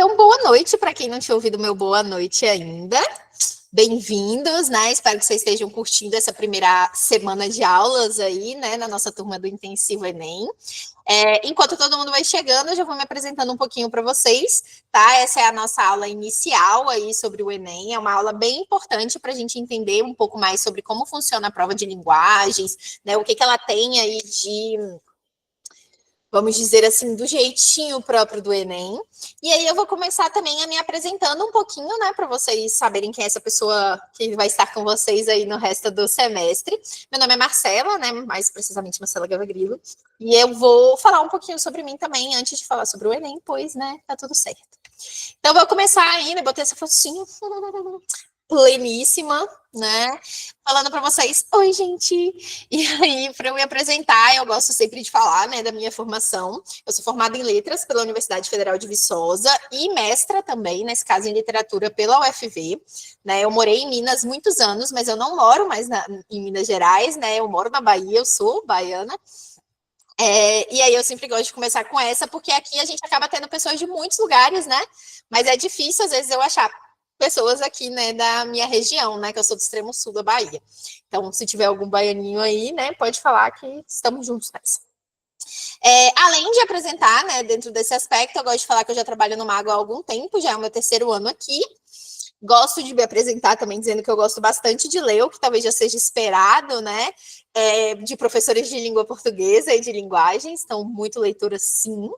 Então, boa noite para quem não tinha ouvido meu boa noite ainda. Bem-vindos, né? Espero que vocês estejam curtindo essa primeira semana de aulas aí, né? Na nossa turma do Intensivo Enem. Enquanto todo mundo vai chegando, eu já vou me apresentando um pouquinho para vocês, tá? Essa é a nossa aula inicial aí sobre o Enem. É uma aula bem importante para a gente entender um pouco mais sobre como funciona a prova de linguagens, né? O que ela tem aí de, vamos dizer assim, do jeitinho próprio do Enem. E aí eu vou começar também a me apresentando um pouquinho, né, para vocês saberem quem é essa pessoa que vai estar com vocês aí no resto do semestre. Meu nome é Marcela, né, mais precisamente Marcela Gavagrilo, e eu vou falar um pouquinho sobre mim também antes de falar sobre o Enem, pois, né, tá tudo certo. Então, vou começar aí, né, botei essa focinho pleníssima, né? Falando para vocês, oi, gente! E aí, para eu me apresentar, eu gosto sempre de falar, né, da minha formação. Eu sou formada em Letras pela Universidade Federal de Viçosa e mestra também, nesse caso, em Literatura pela UFV, né? Eu morei em Minas muitos anos, mas eu não moro mais em Minas Gerais, né? Eu moro na Bahia, eu sou baiana. E aí eu sempre gosto de começar com essa, porque aqui a gente acaba tendo pessoas de muitos lugares, né? Mas é difícil, às vezes, eu achar pessoas aqui, né, da minha região, né, que eu sou do extremo sul da Bahia. Então, se tiver algum baianinho aí, né, pode falar que estamos juntos nessa. Além de apresentar, né, dentro desse aspecto, eu gosto de falar que eu já trabalho no Mago há algum tempo, já é o meu terceiro ano aqui. Gosto de me apresentar também dizendo que eu gosto bastante de ler, o que talvez já seja esperado, né, de professores de língua portuguesa e de linguagens, então muito leitura sim.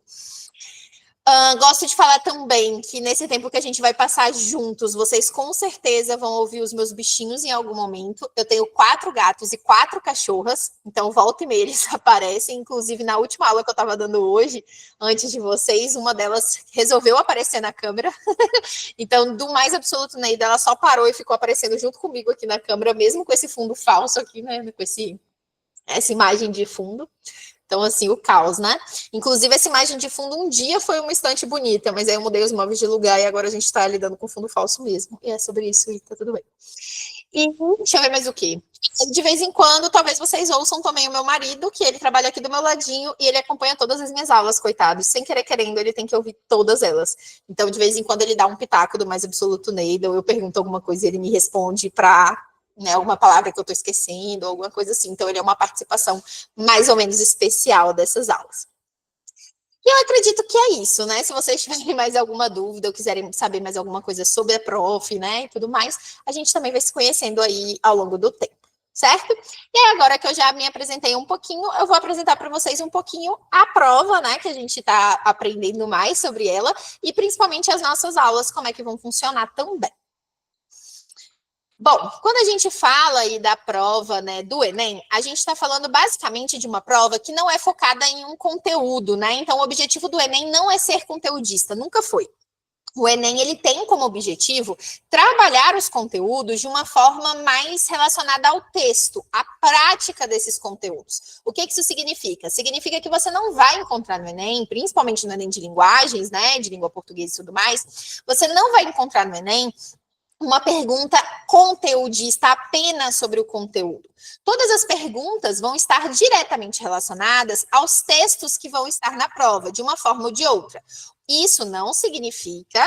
Gosto de falar também que nesse tempo que a gente vai passar juntos, vocês com certeza vão ouvir os meus bichinhos em algum momento. Eu tenho 4 gatos e 4 cachorras, então volta e meia eles aparecem. Inclusive, na última aula que eu estava dando hoje, antes de vocês, uma delas resolveu aparecer na câmera. Então, do mais absoluto, né, ela só parou e ficou aparecendo junto comigo aqui na câmera, mesmo com esse fundo falso aqui, né, com essa imagem de fundo. Então, assim, o caos, né? Inclusive, essa imagem de fundo um dia foi uma estante bonita, mas aí eu mudei os móveis de lugar e agora a gente tá lidando com fundo falso mesmo. E é sobre isso e tá tudo bem. E deixa eu ver mais o quê? De vez em quando, talvez vocês ouçam também o meu marido, que ele trabalha aqui do meu ladinho e ele acompanha todas as minhas aulas, coitado. Sem querer querendo, ele tem que ouvir todas elas. Então, de vez em quando, ele dá um pitaco do mais absoluto Neida, ou eu pergunto alguma coisa e ele me responde para, né, alguma palavra que eu estou esquecendo, alguma coisa assim. Então, ele é uma participação mais ou menos especial dessas aulas. E eu acredito que é isso, né? Se vocês tiverem mais alguma dúvida ou quiserem saber mais alguma coisa sobre a prof, né, e tudo mais, a gente também vai se conhecendo aí ao longo do tempo, certo? E aí, agora que eu já me apresentei um pouquinho, eu vou apresentar para vocês um pouquinho a prova, né, que a gente está aprendendo mais sobre ela e principalmente as nossas aulas, como é que vão funcionar também. Bom, quando a gente fala aí da prova, né, do Enem, a gente está falando basicamente de uma prova que não é focada em um conteúdo, né? Então, o objetivo do Enem não é ser conteudista, nunca foi. O Enem, ele tem como objetivo trabalhar os conteúdos de uma forma mais relacionada ao texto, à prática desses conteúdos. O que isso significa? Significa que você não vai encontrar no Enem, principalmente no Enem de linguagens, né, de língua portuguesa e tudo mais, você não vai encontrar no Enem uma pergunta conteudista apenas sobre o conteúdo. Todas as perguntas vão estar diretamente relacionadas aos textos que vão estar na prova, de uma forma ou de outra. Isso não significa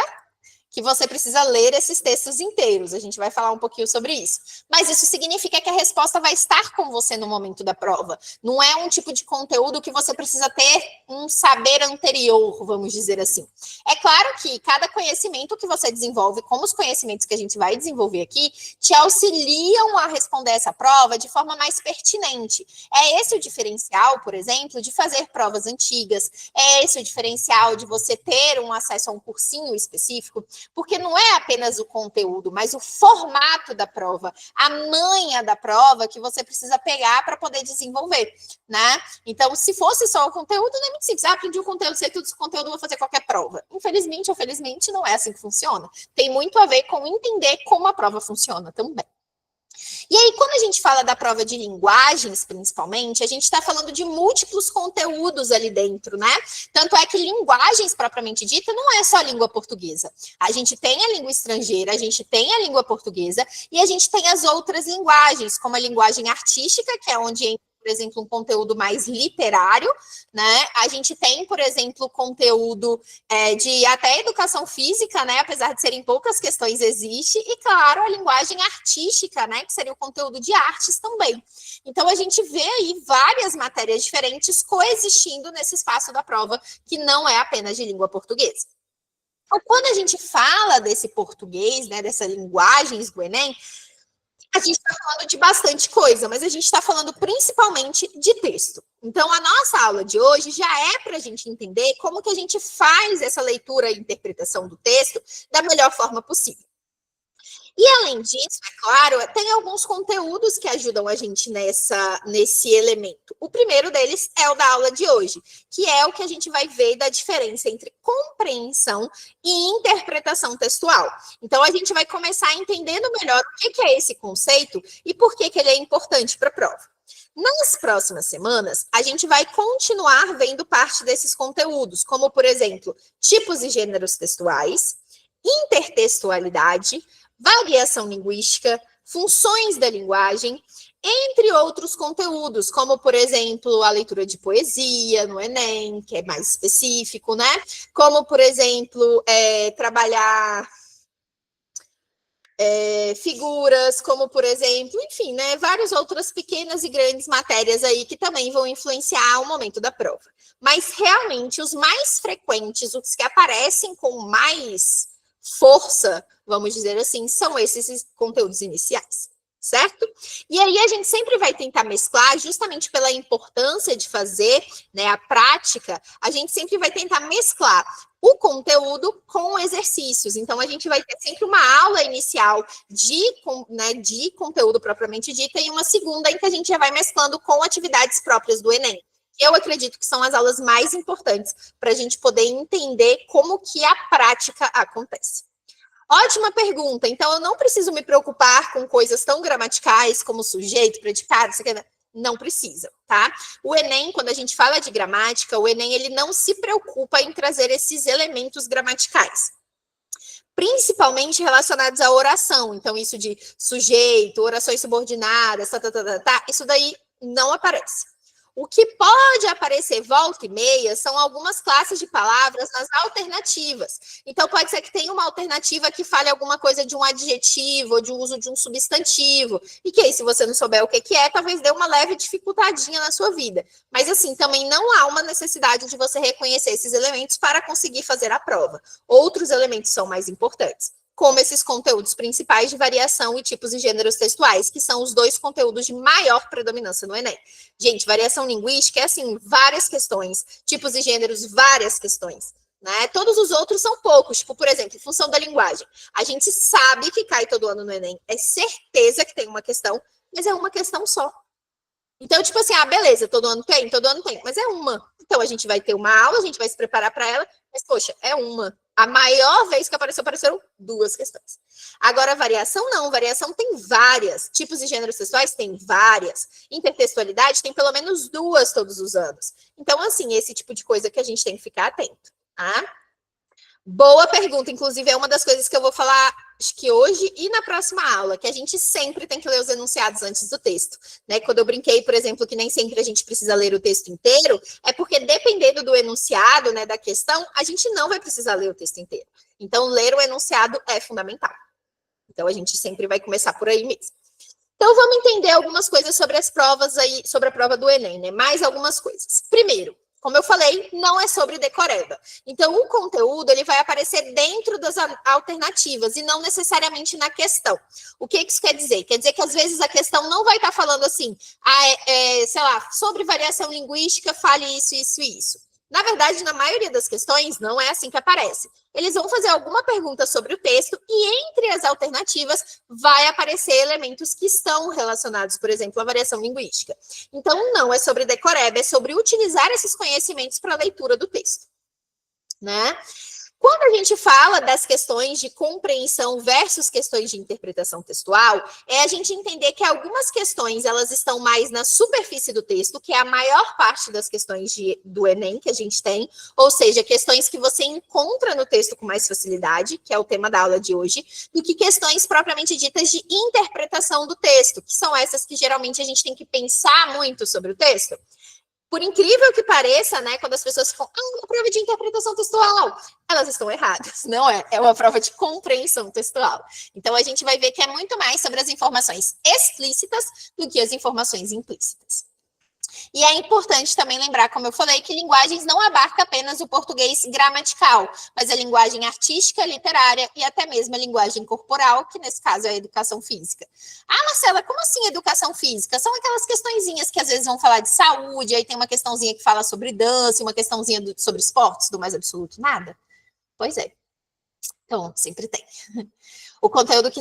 que você precisa ler esses textos inteiros. A gente vai falar um pouquinho sobre isso. Mas isso significa que a resposta vai estar com você no momento da prova. Não é um tipo de conteúdo que você precisa ter um saber anterior, vamos dizer assim. É claro que cada conhecimento que você desenvolve, como os conhecimentos que a gente vai desenvolver aqui, te auxiliam a responder essa prova de forma mais pertinente. É esse o diferencial, por exemplo, de fazer provas antigas. É esse o diferencial de você ter um acesso a um cursinho específico, porque não é apenas o conteúdo, mas o formato da prova, a manha da prova que você precisa pegar para poder desenvolver, né? Então, se fosse só o conteúdo, não é muito simples. Aprendi o conteúdo, sei tudo do conteúdo, vou fazer qualquer prova. Infelizmente ou felizmente, não é assim que funciona. Tem muito a ver com entender como a prova funciona também. E aí, quando a gente fala da prova de linguagens, principalmente, a gente está falando de múltiplos conteúdos ali dentro, né? Tanto é que linguagens, propriamente dita, não é só a língua portuguesa. A gente tem a língua estrangeira, a gente tem a língua portuguesa e a gente tem as outras linguagens, como a linguagem artística, que é onde entra por exemplo, um conteúdo mais literário, né? A gente tem, por exemplo, conteúdo de até educação física, né? Apesar de serem poucas questões, existe, e claro, a linguagem artística, né? Que seria o conteúdo de artes também. Então, a gente vê aí várias matérias diferentes coexistindo nesse espaço da prova, que não é apenas de língua portuguesa. Então, quando a gente fala desse português, né, dessas linguagens do Enem, a gente está falando de bastante coisa, mas a gente está falando principalmente de texto. Então, a nossa aula de hoje já é para a gente entender como que a gente faz essa leitura e interpretação do texto da melhor forma possível. E, além disso, é claro, tem alguns conteúdos que ajudam a gente nesse elemento. O primeiro deles é o da aula de hoje, que é o que a gente vai ver da diferença entre compreensão e interpretação textual. Então, a gente vai começar entendendo melhor o que é esse conceito e por que ele é importante para a prova. Nas próximas semanas, a gente vai continuar vendo parte desses conteúdos, como, por exemplo, tipos e gêneros textuais, intertextualidade, variação linguística, funções da linguagem, entre outros conteúdos, como, por exemplo, a leitura de poesia no Enem, que é mais específico, né? Como, por exemplo, trabalhar figuras, como, por exemplo, enfim, né? Várias outras pequenas e grandes matérias aí que também vão influenciar o momento da prova. Mas, realmente, os mais frequentes, os que aparecem com mais força, vamos dizer assim, são esses conteúdos iniciais, certo? E aí a gente sempre vai tentar mesclar, justamente pela importância de fazer, né, a prática, a gente sempre vai tentar mesclar o conteúdo com exercícios. Então, a gente vai ter sempre uma aula inicial de conteúdo propriamente dita e uma segunda em que a gente já vai mesclando com atividades próprias do Enem. Eu acredito que são as aulas mais importantes para a gente poder entender como que a prática acontece. Ótima pergunta. Então, eu não preciso me preocupar com coisas tão gramaticais como sujeito, predicado, não precisa, tá? O Enem, quando a gente fala de gramática, o Enem ele não se preocupa em trazer esses elementos gramaticais, principalmente relacionados à oração. Então, isso de sujeito, orações subordinadas, isso daí não aparece. O que pode aparecer volta e meia são algumas classes de palavras nas alternativas. Então, pode ser que tenha uma alternativa que fale alguma coisa de um adjetivo ou de uso de um substantivo. E que aí, se você não souber o que é, talvez dê uma leve dificultadinha na sua vida. Mas, assim, também não há uma necessidade de você reconhecer esses elementos para conseguir fazer a prova. Outros elementos são mais importantes, como esses conteúdos principais de variação e tipos e gêneros textuais, que são os dois conteúdos de maior predominância no Enem. Gente, variação linguística é, assim, várias questões. Tipos e gêneros, várias questões, né? Todos os outros são poucos. Tipo, por exemplo, função da linguagem. A gente sabe que cai todo ano no Enem. É certeza que tem uma questão, mas é uma questão só. Então, tipo assim, beleza, todo ano tem, mas é uma. Então, a gente vai ter uma aula, a gente vai se preparar para ela, mas, poxa, é uma. A maior vez que apareceram duas questões. Agora, variação não. Variação tem várias. Tipos e gêneros textuais tem várias. Intertextualidade tem pelo menos duas todos os anos. Então, assim, esse tipo de coisa que a gente tem que ficar atento, tá? Boa pergunta. Inclusive, é uma das coisas que eu vou falar, acho que hoje e na próxima aula, que a gente sempre tem que ler os enunciados antes do texto, né? Quando eu brinquei, por exemplo, que nem sempre a gente precisa ler o texto inteiro, é porque dependendo do enunciado, né, da questão, a gente não vai precisar ler o texto inteiro. Então, ler o enunciado é fundamental. Então, a gente sempre vai começar por aí mesmo. Então, vamos entender algumas coisas sobre as provas aí, sobre a prova do Enem, né? Mais algumas coisas. Primeiro, como eu falei, não é sobre decoreba. Então, o conteúdo ele vai aparecer dentro das alternativas e não necessariamente na questão. O que isso quer dizer? Quer dizer que, às vezes, a questão não vai estar falando assim, sei lá, sobre variação linguística, fale isso, isso e isso. Na verdade, na maioria das questões, não é assim que aparece. Eles vão fazer alguma pergunta sobre o texto e, entre as alternativas, vai aparecer elementos que estão relacionados, por exemplo, à variação linguística. Então, não é sobre decoreba, é sobre utilizar esses conhecimentos para a leitura do texto, né? Quando a gente fala das questões de compreensão versus questões de interpretação textual, é a gente entender que algumas questões elas estão mais na superfície do texto, que é a maior parte das questões do Enem que a gente tem, ou seja, questões que você encontra no texto com mais facilidade, que é o tema da aula de hoje, do que questões propriamente ditas de interpretação do texto, que são essas que geralmente a gente tem que pensar muito sobre o texto. Por incrível que pareça, né, quando as pessoas ficam, uma prova de interpretação textual, elas estão erradas, não é? É uma prova de compreensão textual. Então, a gente vai ver que é muito mais sobre as informações explícitas do que as informações implícitas. E é importante também lembrar, como eu falei, que linguagens não abarca apenas o português gramatical, mas a linguagem artística, literária e até mesmo a linguagem corporal, que nesse caso é a educação física. Ah, Marcela, como assim educação física? São aquelas questõezinhas que às vezes vão falar de saúde, aí tem uma questãozinha que fala sobre dança, uma questãozinha sobre esportes, do mais absoluto nada? Pois é. Então, sempre tem. O conteúdo que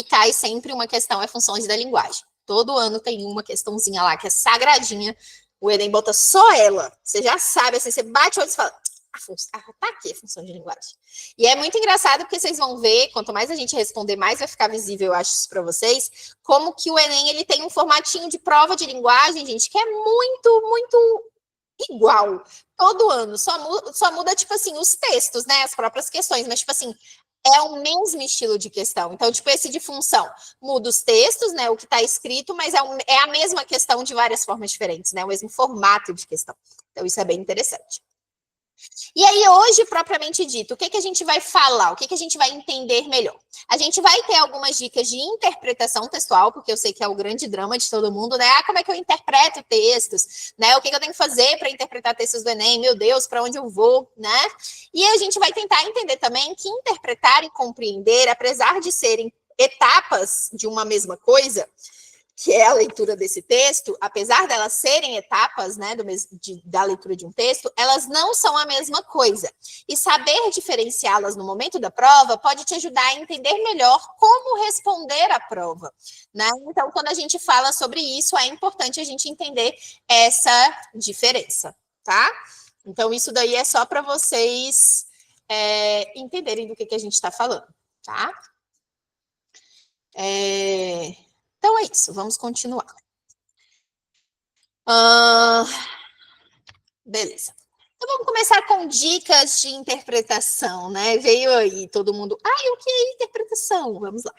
cai sempre uma questão é funções da linguagem. Todo ano tem uma questãozinha lá que é sagradinha. O Enem bota só ela. Você já sabe, assim, você bate o olho e fala, tá aqui a função de linguagem. E é muito engraçado porque vocês vão ver, quanto mais a gente responder, mais vai ficar visível, eu acho isso para vocês, como que o Enem ele tem um formatinho de prova de linguagem, gente, que é muito, muito igual. Todo ano. Só muda, tipo assim, os textos, né? As próprias questões, mas, tipo assim, é o mesmo estilo de questão. Então, tipo, esse de função muda os textos, né? O que está escrito, mas é a mesma questão de várias formas diferentes, né? O mesmo formato de questão. Então, isso é bem interessante. E aí, hoje, propriamente dito, o que a gente vai falar? O que a gente vai entender melhor? A gente vai ter algumas dicas de interpretação textual, porque eu sei que é o grande drama de todo mundo, né? Como é que eu interpreto textos, né? O que eu tenho que fazer para interpretar textos do Enem? Meu Deus, para onde eu vou, né? E a gente vai tentar entender também que interpretar e compreender, apesar de serem etapas de uma mesma coisa, que é a leitura desse texto, apesar delas serem etapas, né, da leitura de um texto, elas não são a mesma coisa. E saber diferenciá-las no momento da prova pode te ajudar a entender melhor como responder à prova, né? Então, quando a gente fala sobre isso, é importante a gente entender essa diferença, tá? Então, isso daí é só para vocês entenderem do que a gente está falando, tá? Então é isso, vamos continuar. Beleza. Então vamos começar com dicas de interpretação, né? Veio aí todo mundo, o que é interpretação? Vamos lá.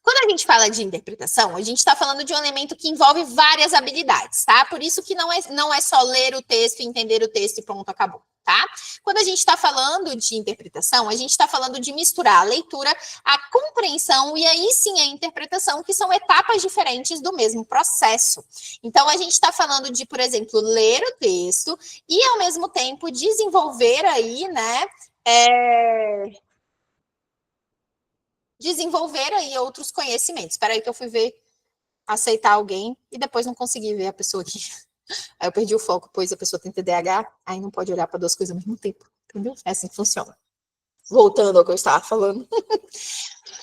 Quando a gente fala de interpretação, a gente está falando de um elemento que envolve várias habilidades, tá? Por isso que não é só ler o texto, entender o texto e pronto, acabou, tá? Quando a gente está falando de interpretação, a gente está falando de misturar a leitura, a compreensão e aí sim a interpretação, que são etapas diferentes do mesmo processo. Então, a gente está falando de, por exemplo, ler o texto e, ao mesmo tempo, desenvolver aí, né, outros conhecimentos. Espera aí que eu fui ver, aceitar alguém e depois não consegui ver a pessoa aqui. Aí eu perdi o foco, pois a pessoa tem TDAH, aí não pode olhar para duas coisas ao mesmo tempo, entendeu? É assim que funciona. Voltando ao que eu estava falando.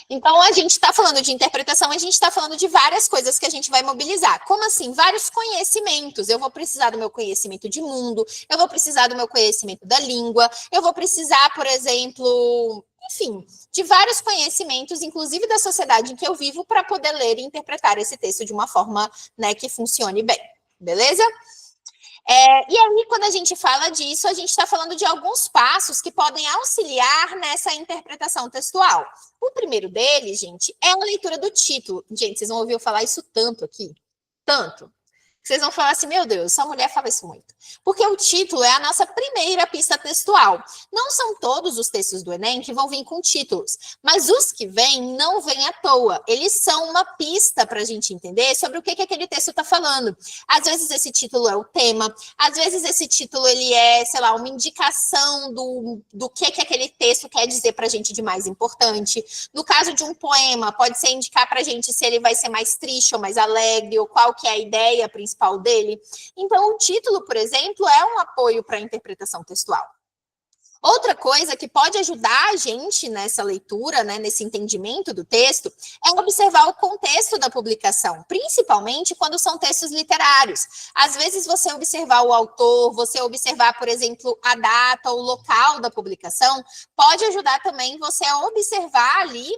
Então, a gente está falando de interpretação, a gente está falando de várias coisas que a gente vai mobilizar. Como assim? Vários conhecimentos. Eu vou precisar do meu conhecimento de mundo, eu vou precisar do meu conhecimento da língua, eu vou precisar, por exemplo, enfim, de vários conhecimentos, inclusive da sociedade em que eu vivo, para poder ler e interpretar esse texto de uma forma, né, que funcione bem. Beleza? E aí, quando a gente fala disso, a gente está falando de alguns passos que podem auxiliar nessa interpretação textual. O primeiro deles, gente, é a leitura do título. Gente, vocês vão ouvir eu falar isso tanto aqui. Tanto. Vocês vão falar assim, meu Deus, essa mulher fala isso muito. Porque o título é a nossa primeira pista textual. Não são todos os textos do Enem que vão vir com títulos, mas os que vêm não vêm à toa. Eles são uma pista para a gente entender sobre o que aquele texto está falando. Às vezes esse título é o tema, às vezes esse título ele é, sei lá, uma indicação do que aquele texto quer dizer para a gente de mais importante. No caso de um poema, pode ser indicar para a gente se ele vai ser mais triste ou mais alegre, ou qual que é a ideia principal dele. Então, o título, por exemplo, é um apoio para a interpretação textual. Outra coisa que pode ajudar a gente nessa leitura, né, nesse entendimento do texto, é observar o contexto da publicação, principalmente quando são textos literários. Às vezes, você observar o autor, você observar, por exemplo, a data, o local da publicação, pode ajudar também você a observar ali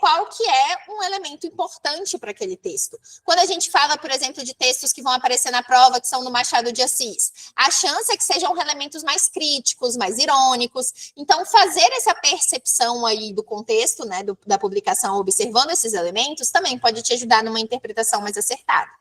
qual que é um elemento importante para aquele texto. Quando a gente fala, por exemplo, de textos que vão aparecer na prova, que são no Machado de Assis, a chance é que sejam elementos mais críticos, mais irônicos. Então, fazer essa percepção aí do contexto, né, da publicação, observando esses elementos, também pode te ajudar numa interpretação mais acertada.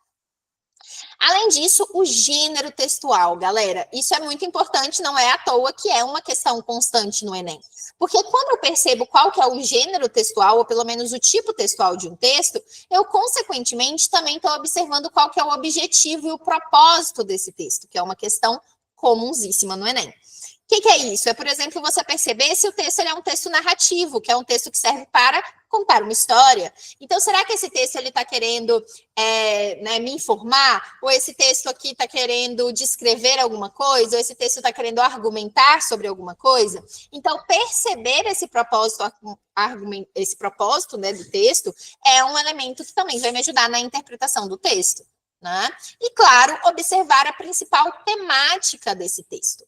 Além disso, o gênero textual, galera, isso é muito importante, não é à toa que é uma questão constante no Enem. Porque quando eu percebo qual que é o gênero textual, ou pelo menos o tipo textual de um texto, eu, consequentemente, também estou observando qual que é o objetivo e o propósito desse texto, que é uma questão comunsíssima no Enem. O que é isso? É, por exemplo, você perceber se o texto ele é um texto narrativo, que é um texto que serve para contar uma história. Então, será que esse texto ele está querendo me informar? Ou esse texto aqui está querendo descrever alguma coisa? Ou esse texto está querendo argumentar sobre alguma coisa? Então, perceber esse propósito, né, do texto é um elemento que também vai me ajudar na interpretação do texto, né? E, claro, observar a principal temática desse texto.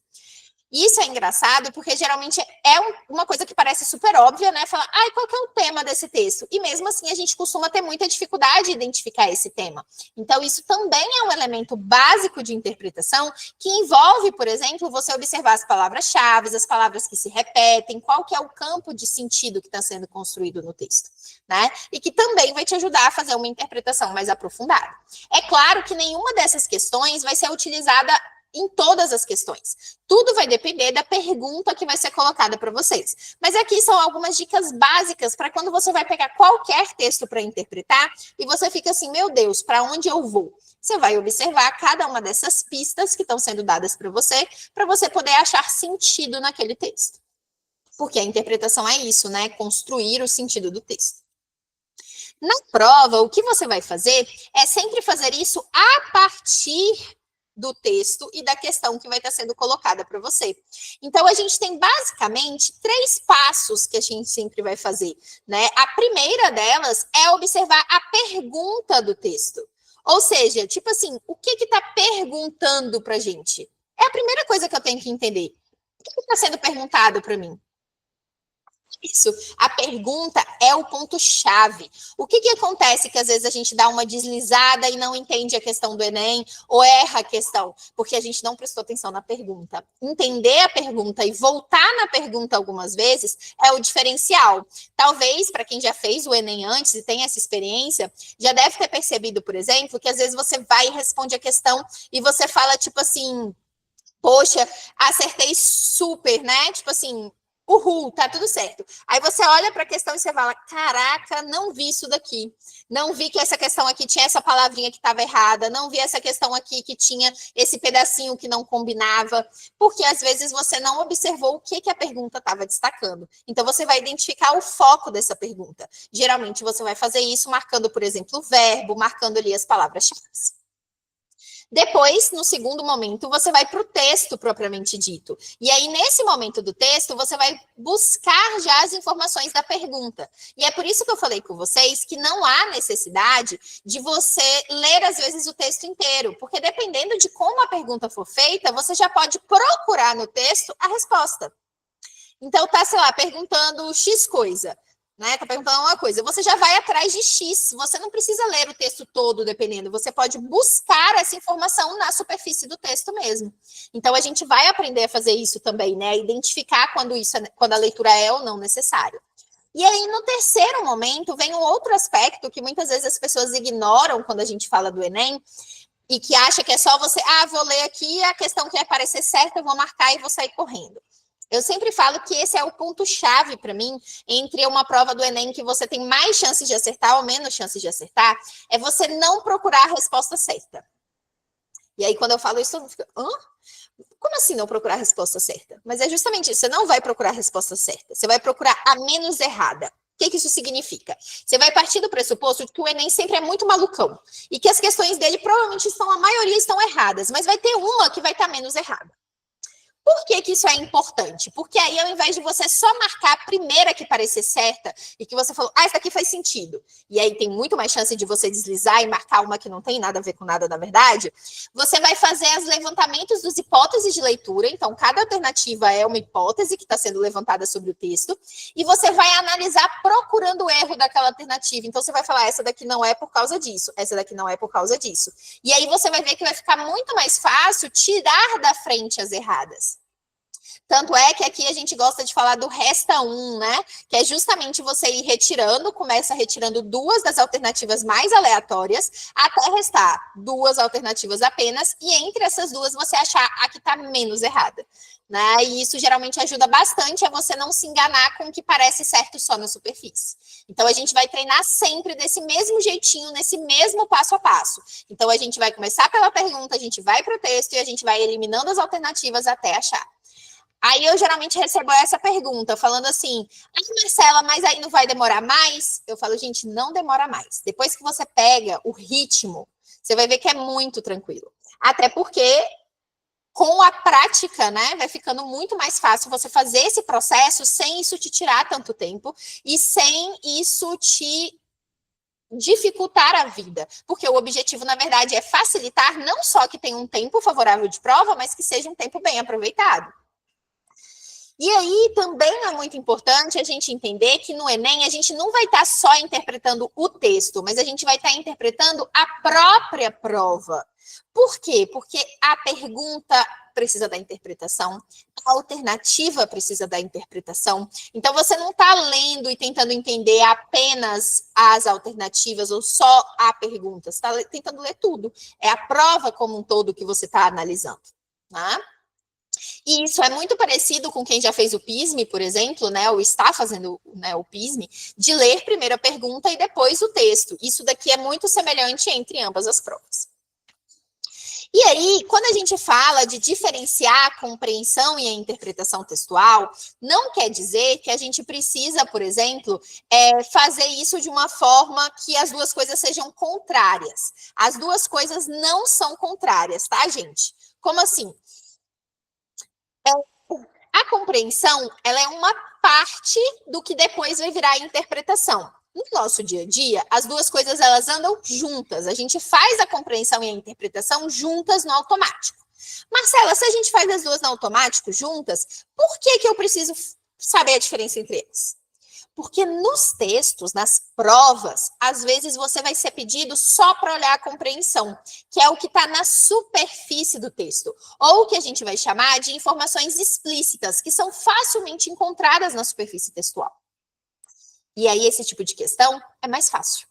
Isso é engraçado porque geralmente é uma coisa que parece super óbvia, né? Falar, qual que é o tema desse texto? E mesmo assim a gente costuma ter muita dificuldade de identificar esse tema. Então isso também é um elemento básico de interpretação que envolve, por exemplo, você observar as palavras-chave, as palavras que se repetem, qual que é o campo de sentido que está sendo construído no texto, né? E que também vai te ajudar a fazer uma interpretação mais aprofundada. É claro que nenhuma dessas questões vai ser utilizada em todas as questões. Tudo vai depender da pergunta que vai ser colocada para vocês. Mas aqui são algumas dicas básicas para quando você vai pegar qualquer texto para interpretar e você fica assim, meu Deus, para onde eu vou? Você vai observar cada uma dessas pistas que estão sendo dadas para você poder achar sentido naquele texto. Porque a interpretação é isso, né? Construir o sentido do texto. Na prova, o que você vai fazer é sempre fazer isso a partir do texto e da questão que vai estar sendo colocada para você. Então, a gente tem basicamente 3 passos que a gente sempre vai fazer, né? A primeira delas é observar a pergunta do texto. Ou seja, tipo assim, o que está perguntando para a gente? É a primeira coisa que eu tenho que entender. O que está sendo perguntado para mim? Isso, a pergunta é o ponto-chave. O que acontece que às vezes a gente dá uma deslizada e não entende a questão do Enem ou erra a questão? Porque a gente não prestou atenção na pergunta. Entender a pergunta e voltar na pergunta algumas vezes é o diferencial. Talvez, para quem já fez o Enem antes e tem essa experiência, já deve ter percebido, por exemplo, que às vezes você vai e responde a questão e você fala tipo assim, poxa, acertei super, né? Tipo assim, uhul, tá tudo certo. Aí você olha para a questão e você fala, caraca, não vi isso daqui. Não vi que essa questão aqui tinha essa palavrinha que estava errada. Não vi essa questão aqui que tinha esse pedacinho que não combinava. Porque às vezes você não observou o que a pergunta estava destacando. Então você vai identificar o foco dessa pergunta. Geralmente você vai fazer isso marcando, por exemplo, o verbo, marcando ali as palavras-chave. Depois, no segundo momento, você vai para o texto propriamente dito. E aí, nesse momento do texto, você vai buscar já as informações da pergunta. E é por isso que eu falei com vocês que não há necessidade de você ler, às vezes, o texto inteiro. Porque dependendo de como a pergunta for feita, você já pode procurar no texto a resposta. Então, tá, sei lá, perguntando X coisa. Né, tá perguntando uma coisa, você já vai atrás de X, você não precisa ler o texto todo, dependendo, você pode buscar essa informação na superfície do texto mesmo. Então, a gente vai aprender a fazer isso também, né, identificar quando a leitura é ou não necessária. E aí, no terceiro momento, vem um outro aspecto que muitas vezes as pessoas ignoram quando a gente fala do Enem, e que acha que é só você, vou ler aqui, a questão que vai parecer certa, eu vou marcar e vou sair correndo. Eu sempre falo que esse é o ponto-chave para mim entre uma prova do Enem que você tem mais chances de acertar ou menos chances de acertar, é você não procurar a resposta certa. E aí, quando eu falo isso, todo mundo fica, como assim não procurar a resposta certa? Mas é justamente isso, você não vai procurar a resposta certa, você vai procurar a menos errada. O que isso significa? Você vai partir do pressuposto de que o Enem sempre é muito malucão e que as questões dele provavelmente a maioria estão erradas, mas vai ter uma que vai estar menos errada. Por que que isso é importante? Porque aí, ao invés de você só marcar a primeira que parecer certa e que você falou, essa aqui faz sentido, e aí tem muito mais chance de você deslizar e marcar uma que não tem nada a ver com nada, na verdade, você vai fazer os levantamentos das hipóteses de leitura. Então, cada alternativa é uma hipótese que está sendo levantada sobre o texto, e você vai analisar procurando o erro daquela alternativa. Então, você vai falar, essa daqui não é por causa disso, essa daqui não é por causa disso. E aí você vai ver que vai ficar muito mais fácil tirar da frente as erradas. Tanto é que aqui a gente gosta de falar do resta um, né? Que é justamente você ir retirando, começa retirando duas das alternativas mais aleatórias, até restar duas alternativas apenas, e entre essas duas você achar a que está menos errada. Né? E isso geralmente ajuda bastante a você não se enganar com o que parece certo só na superfície. Então, a gente vai treinar sempre desse mesmo jeitinho, nesse mesmo passo a passo. Então, a gente vai começar pela pergunta, a gente vai para o texto e a gente vai eliminando as alternativas até achar. Aí eu geralmente recebo essa pergunta, falando assim, Marcela, mas aí não vai demorar mais? Eu falo, gente, não demora mais. Depois que você pega o ritmo, você vai ver que é muito tranquilo. Até porque, com a prática, né, vai ficando muito mais fácil você fazer esse processo sem isso te tirar tanto tempo e sem isso te dificultar a vida, porque o objetivo, na verdade, é facilitar não só que tenha um tempo favorável de prova, mas que seja um tempo bem aproveitado. E aí também é muito importante a gente entender que no Enem a gente não vai estar só interpretando o texto, mas a gente vai estar interpretando a própria prova. Por quê? Porque a pergunta precisa da interpretação, a alternativa precisa da interpretação. Então, você não está lendo e tentando entender apenas as alternativas ou só a pergunta, você está tentando ler tudo. É a prova como um todo que você está analisando, né? E isso é muito parecido com quem já fez o PISME, por exemplo, né, ou está fazendo, né, o PISME, de ler primeiro a pergunta e depois o texto. Isso daqui é muito semelhante entre ambas as provas. E aí, quando a gente fala de diferenciar a compreensão e a interpretação textual, não quer dizer que a gente precisa, por exemplo, fazer isso de uma forma que as duas coisas sejam contrárias. As duas coisas não são contrárias, tá, gente? Como assim? A compreensão, ela é uma parte do que depois vai virar a interpretação. No nosso dia a dia, as duas coisas elas andam juntas. A gente faz a compreensão e a interpretação juntas no automático. Marcela, se a gente faz as duas no automático juntas, por que eu preciso saber a diferença entre eles? Porque nos textos, nas provas, às vezes você vai ser pedido só para olhar a compreensão, que é o que está na superfície do texto, ou o que a gente vai chamar de informações explícitas, que são facilmente encontradas na superfície textual. E aí, esse tipo de questão é mais fácil.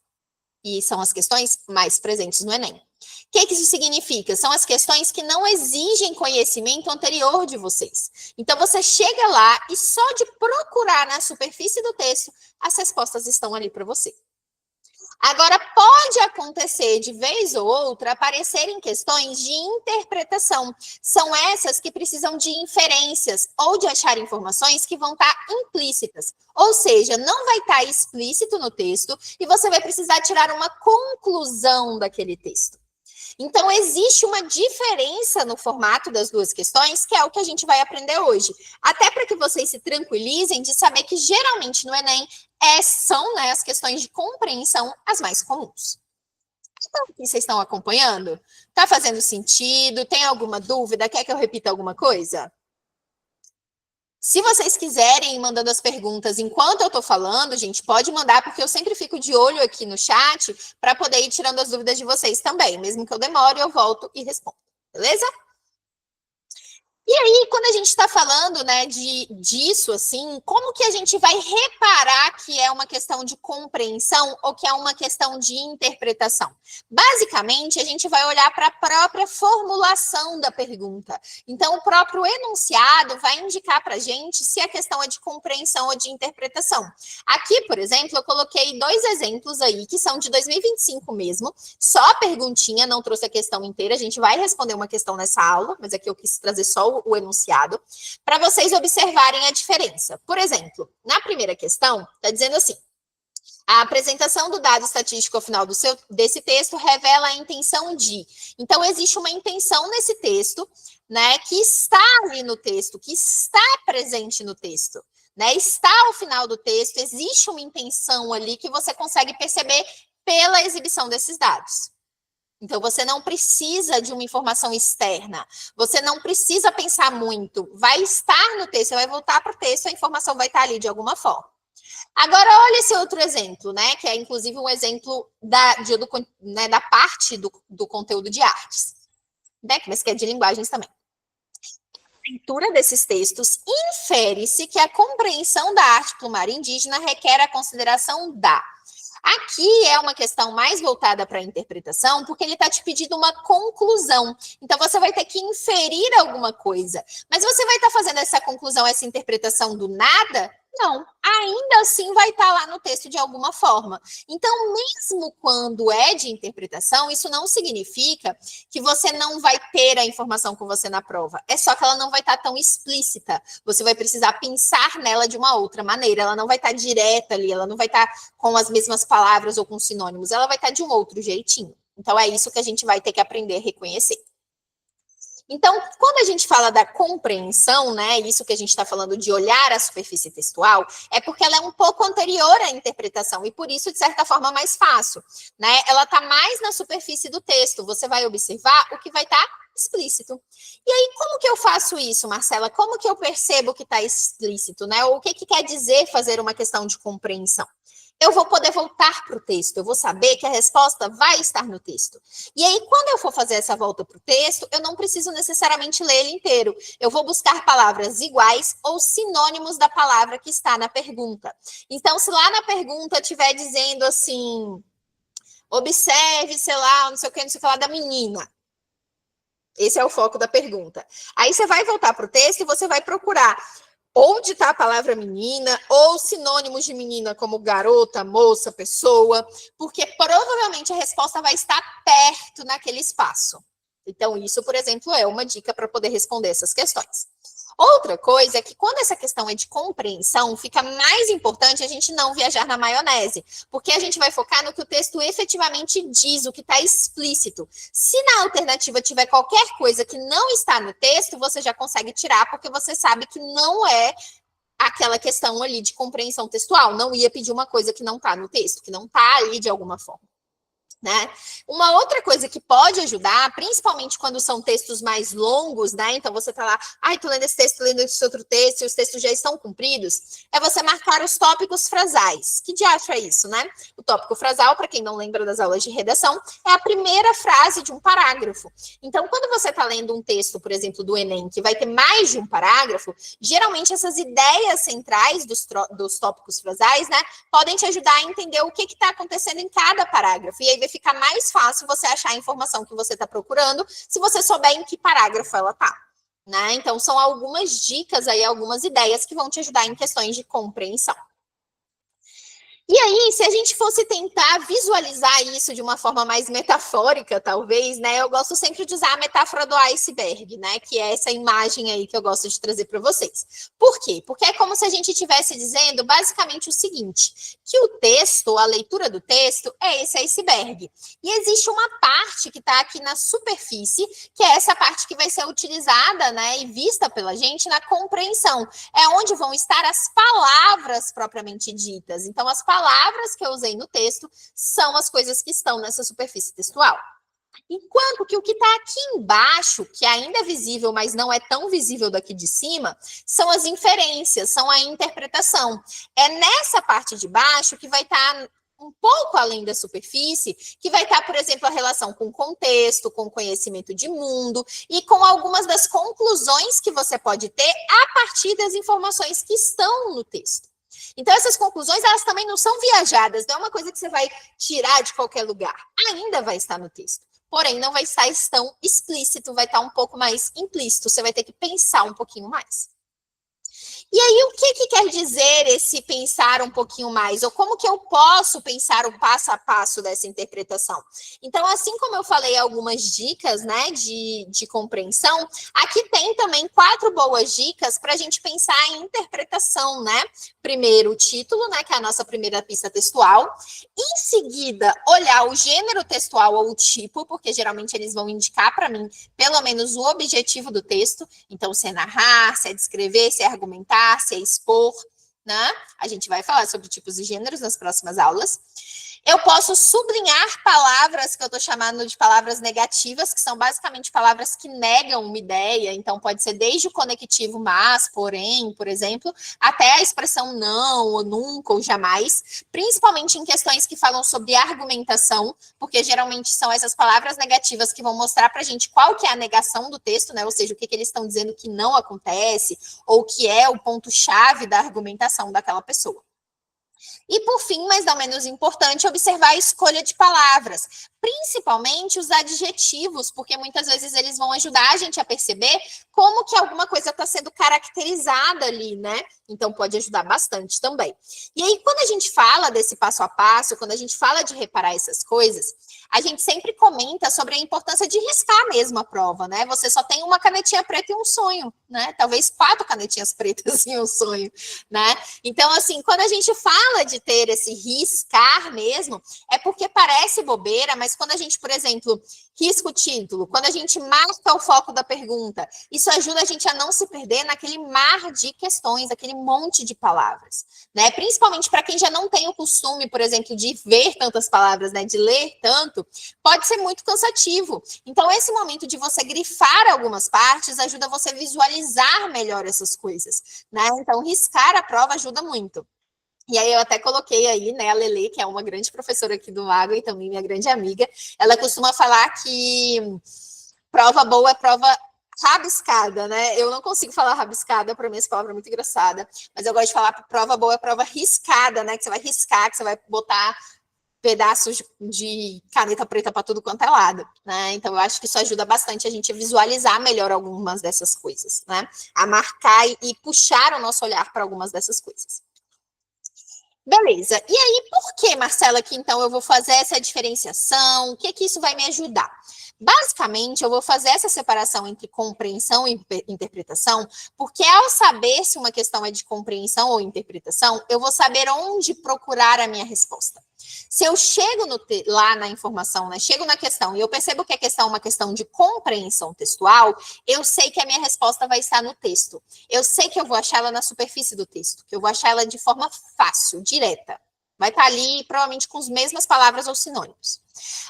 E são as questões mais presentes no Enem. O que isso significa? São as questões que não exigem conhecimento anterior de vocês. Então, você chega lá e só de procurar na superfície do texto, as respostas estão ali para você. Agora, pode acontecer de vez ou outra aparecerem questões de interpretação. São essas que precisam de inferências ou de achar informações que vão estar implícitas. Ou seja, não vai estar explícito no texto e você vai precisar tirar uma conclusão daquele texto. Então, existe uma diferença no formato das duas questões, que é o que a gente vai aprender hoje. Até para que vocês se tranquilizem de saber que, geralmente, no Enem, são, né, as questões de compreensão as mais comuns. Então, vocês estão acompanhando? Está fazendo sentido? Tem alguma dúvida? Quer que eu repita alguma coisa? Se vocês quiserem ir mandando as perguntas enquanto eu estou falando, gente, pode mandar, porque eu sempre fico de olho aqui no chat para poder ir tirando as dúvidas de vocês também. Mesmo que eu demore, eu volto e respondo. Beleza? E aí, quando a gente está falando, né, disso, assim, como que a gente vai reparar que é uma questão de compreensão ou que é uma questão de interpretação? Basicamente, a gente vai olhar para a própria formulação da pergunta. Então, o próprio enunciado vai indicar para a gente se a questão é de compreensão ou de interpretação. Aqui, por exemplo, eu coloquei 2 exemplos aí, que são de 2025 mesmo, só a perguntinha, não trouxe a questão inteira, a gente vai responder uma questão nessa aula, mas aqui eu quis trazer só o enunciado, para vocês observarem a diferença. Por exemplo, na primeira questão, está dizendo assim, A apresentação do dado estatístico ao final desse texto revela a intenção de. Então, existe uma intenção nesse texto, né, que está ali no texto, que está presente no texto, né, está ao final do texto, existe uma intenção ali que você consegue perceber pela exibição desses dados. Então, você não precisa de uma informação externa, você não precisa pensar muito, vai estar no texto, você vai voltar para o texto, a informação vai estar ali de alguma forma. Agora, olha esse outro exemplo, né? Que é, inclusive, um exemplo da parte do conteúdo de artes, né? Mas que é de linguagens também. A leitura desses textos, infere-se que a compreensão da arte plumária indígena requer a consideração da. Aqui é uma questão mais voltada para a interpretação, porque ele está te pedindo uma conclusão. Então, você vai ter que inferir alguma coisa. Mas você vai estar fazendo essa conclusão, essa interpretação do nada? Não. Ainda assim vai estar lá no texto de alguma forma. Então, mesmo quando é de interpretação, isso não significa que você não vai ter a informação com você na prova. É só que ela não vai estar tão explícita. Você vai precisar pensar nela de uma outra maneira. Ela não vai estar direta ali, ela não vai estar com as mesmas palavras ou com sinônimos. Ela vai estar de um outro jeitinho. Então, é isso que a gente vai ter que aprender a reconhecer. Então, quando a gente fala da compreensão, né, isso que a gente está falando de olhar a superfície textual, é porque ela é um pouco anterior à interpretação e por isso, de certa forma, mais fácil, né? Ela está mais na superfície do texto. Você vai observar o que vai estar explícito. E aí, como que eu faço isso, Marcela? Como que eu percebo que está explícito, né? Ou o que quer dizer fazer uma questão de compreensão? Eu vou poder voltar para o texto, eu vou saber que a resposta vai estar no texto. E aí, quando eu for fazer essa volta para o texto, eu não preciso necessariamente ler ele inteiro. Eu vou buscar palavras iguais ou sinônimos da palavra que está na pergunta. Então, se lá na pergunta estiver dizendo assim, observe, sei lá, não sei o que lá da menina. Esse é o foco da pergunta. Aí você vai voltar para o texto e você vai procurar onde está a palavra menina, ou sinônimos de menina como garota, moça, pessoa, porque provavelmente a resposta vai estar perto naquele espaço. Então, isso, por exemplo, é uma dica para poder responder essas questões. Outra coisa é que quando essa questão é de compreensão, fica mais importante a gente não viajar na maionese, porque a gente vai focar no que o texto efetivamente diz, o que está explícito. Se na alternativa tiver qualquer coisa que não está no texto, você já consegue tirar, porque você sabe que não é aquela questão ali de compreensão textual, não ia pedir uma coisa que não está no texto, que não está ali de alguma forma. Né? Uma outra coisa que pode ajudar, principalmente quando são textos mais longos, né? Então você tá lá, tô lendo esse texto, lendo esse outro texto, e os textos já estão cumpridos, é você marcar os tópicos frasais. Que diacho é isso, né? O tópico frasal, para quem não lembra das aulas de redação, é a primeira frase de um parágrafo. Então, quando você tá lendo um texto, por exemplo, do Enem, que vai ter mais de um parágrafo, geralmente essas ideias centrais dos tópicos frasais, né, podem te ajudar a entender o que está acontecendo em cada parágrafo. E aí vai ficar mais fácil você achar a informação que você está procurando, se você souber em que parágrafo ela está. Né? Então, são algumas dicas aí, algumas ideias que vão te ajudar em questões de compreensão. E aí, se a gente fosse tentar visualizar isso de uma forma mais metafórica, talvez, né? Eu gosto sempre de usar a metáfora do iceberg, né? Que é essa imagem aí que eu gosto de trazer para vocês. Por quê? Porque é como se a gente estivesse dizendo basicamente o seguinte, que o texto, a leitura do texto, é esse iceberg. E existe uma parte que está aqui na superfície, que é essa parte que vai ser utilizada, né? E vista pela gente na compreensão. É onde vão estar as palavras propriamente ditas. Então, as palavras que eu usei no texto são as coisas que estão nessa superfície textual. Enquanto que o que está aqui embaixo, que ainda é visível, mas não é tão visível daqui de cima, são as inferências, são a interpretação. É nessa parte de baixo que vai estar um pouco além da superfície, que vai estar, por exemplo, a relação com o contexto, com o conhecimento de mundo e com algumas das conclusões que você pode ter a partir das informações que estão no texto. Então, essas conclusões, elas também não são viajadas, não é uma coisa que você vai tirar de qualquer lugar. Ainda vai estar no texto. Porém, não vai estar tão explícito, vai estar um pouco mais implícito. Você vai ter que pensar um pouquinho mais. E aí, o que quer dizer esse pensar um pouquinho mais? Ou como que eu posso pensar o passo a passo dessa interpretação? Então, assim como eu falei algumas dicas, né, de compreensão, aqui tem também 4 boas dicas para a gente pensar em interpretação, né? Primeiro, o título, né, que é a nossa primeira pista textual. Em seguida, olhar o gênero textual ou o tipo, porque geralmente eles vão indicar para mim, pelo menos, o objetivo do texto. Então, se é narrar, se é descrever, se é argumentar, se é expor, né? A gente vai falar sobre tipos e gêneros nas próximas aulas. Eu posso sublinhar palavras que eu estou chamando de palavras negativas, que são basicamente palavras que negam uma ideia. Então, pode ser desde o conectivo mas, porém, por exemplo, até a expressão não, ou nunca, ou jamais, principalmente em questões que falam sobre argumentação, porque geralmente são essas palavras negativas que vão mostrar para a gente qual que é a negação do texto, né? Ou seja, o que eles estão dizendo que não acontece, ou que é o ponto-chave da argumentação daquela pessoa. E, por fim, mas não menos importante, observar a escolha de palavras, principalmente os adjetivos, porque muitas vezes eles vão ajudar a gente a perceber como que alguma coisa está sendo caracterizada ali, né? Então, pode ajudar bastante também. E aí, quando a gente fala desse passo a passo, quando a gente fala de reparar essas coisas, a gente sempre comenta sobre a importância de riscar mesmo a prova, né? Você só tem uma canetinha preta e um sonho, né? Talvez 4 canetinhas pretas e um sonho, né? Então, assim, quando a gente fala de ter esse riscar mesmo, é porque parece bobeira, mas quando a gente, por exemplo, risca o título, quando a gente marca o foco da pergunta, isso ajuda a gente a não se perder naquele mar de questões, aquele monte de palavras, né? Principalmente para quem já não tem o costume, por exemplo, de ver tantas palavras, né? De ler tanto, pode ser muito cansativo. Então, esse momento de você grifar algumas partes ajuda você a visualizar melhor essas coisas, né? Então, riscar a prova ajuda muito. E aí eu até coloquei aí, né, a Lele, que é uma grande professora aqui do Mago e também minha grande amiga, ela costuma falar que prova boa é prova rabiscada, né? Eu não consigo falar rabiscada, para mim essa palavra é muito engraçada, mas eu gosto de falar prova boa é prova riscada, né? Que você vai riscar, que você vai botar pedaços de caneta preta para tudo quanto é lado, né? Então eu acho que isso ajuda bastante a gente a visualizar melhor algumas dessas coisas, né? A marcar e puxar o nosso olhar para algumas dessas coisas. Beleza. E aí, por que, Marcela, que então eu vou fazer essa diferenciação? O que isso vai me ajudar? Basicamente, eu vou fazer essa separação entre compreensão e interpretação, porque ao saber se uma questão é de compreensão ou interpretação, eu vou saber onde procurar a minha resposta. Se eu chego lá na informação, né, chego na questão e eu percebo que a questão é uma questão de compreensão textual, eu sei que a minha resposta vai estar no texto. Eu sei que eu vou achar ela na superfície do texto, que eu vou achar ela de forma fácil, direta. Vai estar ali, provavelmente, com as mesmas palavras ou sinônimos.